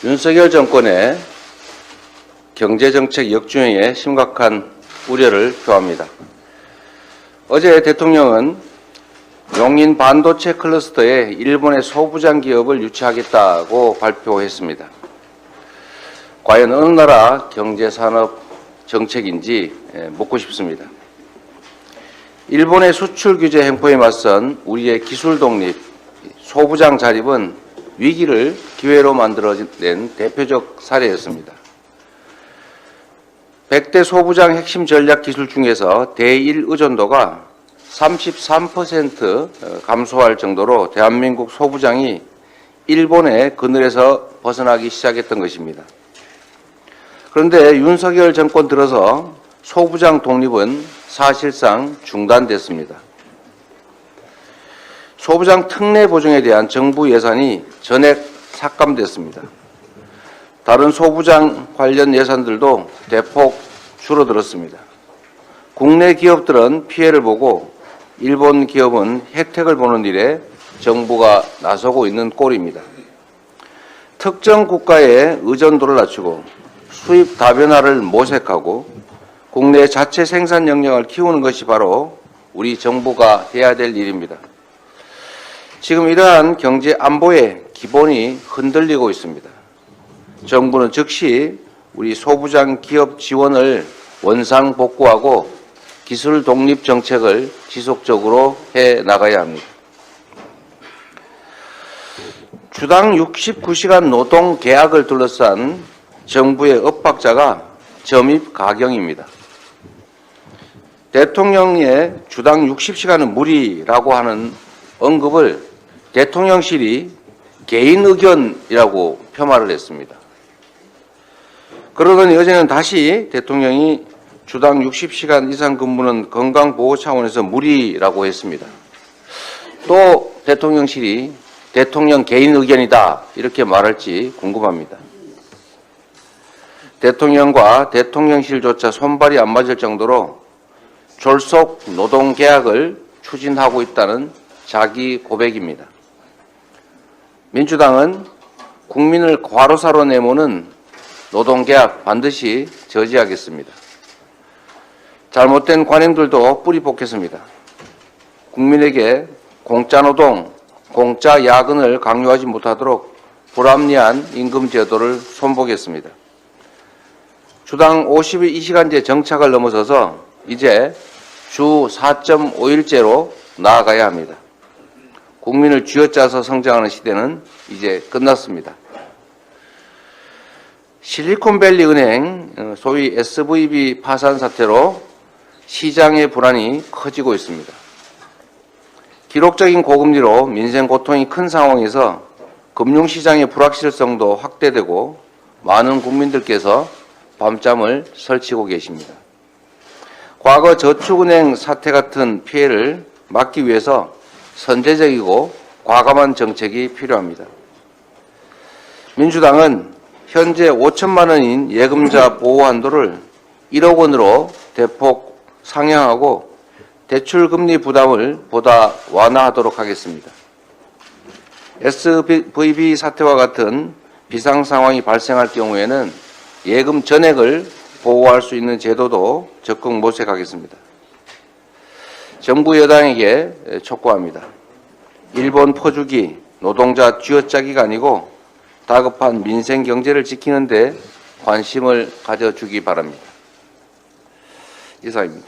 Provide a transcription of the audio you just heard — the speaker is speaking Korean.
윤석열 정권의 경제정책 역주행에 심각한 우려를 표합니다. 어제 대통령은 용인 반도체 클러스터에 일본의 소부장 기업을 유치하겠다고 발표했습니다. 과연 어느 나라 경제산업 정책인지 묻고 싶습니다. 일본의 수출 규제 횡포에 맞선 우리의 기술 독립, 소부장 자립은 위기를 기회로 만들어낸 대표적 사례였습니다. 100대 소부장 핵심 전략 기술 중에서 대1 의존도가 33% 감소할 정도로 대한민국 소부장이 일본의 그늘에서 벗어나기 시작했던 것입니다. 그런데 윤석열 정권 들어서 소부장 독립은 사실상 중단됐습니다. 소부장 특례 보증에 대한 정부 예산이 전액 삭감됐습니다. 다른 소부장 관련 예산들도 대폭 줄어들었습니다. 국내 기업들은 피해를 보고 일본 기업은 혜택을 보는 일에 정부가 나서고 있는 꼴입니다. 특정 국가의 의존도를 낮추고 수입 다변화를 모색하고 국내 자체 생산 역량을 키우는 것이 바로 우리 정부가 해야 될 일입니다. 지금 이러한 경제 안보의 기본이 흔들리고 있습니다. 정부는 즉시 우리 소부장 기업 지원을 원상복구하고 기술 독립 정책을 지속적으로 해 나가야 합니다. 주당 69시간 노동 계약을 둘러싼 정부의 엇박자가 점입 가경입니다. 대통령의 주당 60시간은 무리라고 하는 언급을 대통령실이 개인 의견이라고 폄하를 했습니다. 그러더니 어제는 다시 대통령이 주당 60시간 이상 근무는 건강보호 차원에서 무리라고 했습니다. 또 대통령실이 대통령 개인 의견이다 이렇게 말할지 궁금합니다. 대통령과 대통령실조차 손발이 안 맞을 정도로 졸속 노동계약을 추진하고 있다는 자기 고백입니다. 민주당은 국민을 과로사로 내모는 노동계약 반드시 저지하겠습니다. 잘못된 관행들도 뿌리 뽑겠습니다. 국민에게 공짜노동, 공짜 야근을 강요하지 못하도록 불합리한 임금 제도를 손보겠습니다. 주당 52시간제 정착을 넘어서서 이제 주 4.5일제로 나아가야 합니다. 국민을 쥐어짜서 성장하는 시대는 이제 끝났습니다. 실리콘밸리 은행, 소위 SVB 파산 사태로 시장의 불안이 커지고 있습니다. 기록적인 고금리로 민생 고통이 큰 상황에서 금융시장의 불확실성도 확대되고 많은 국민들께서 밤잠을 설치고 계십니다. 과거 저축은행 사태 같은 피해를 막기 위해서 선제적이고 과감한 정책이 필요합니다. 민주당은 현재 5천만 원인 예금자 보호 한도를 1억 원으로 대폭 상향하고 대출금리 부담을 보다 완화하도록 하겠습니다. SVB 사태와 같은 비상 상황이 발생할 경우에는 예금 전액을 보호할 수 있는 제도도 적극 모색하겠습니다. 정부 여당에게 촉구합니다. 일본 퍼주기, 노동자 쥐어짜기가 아니고 다급한 민생 경제를 지키는 데 관심을 가져주기 바랍니다. 이상입니다.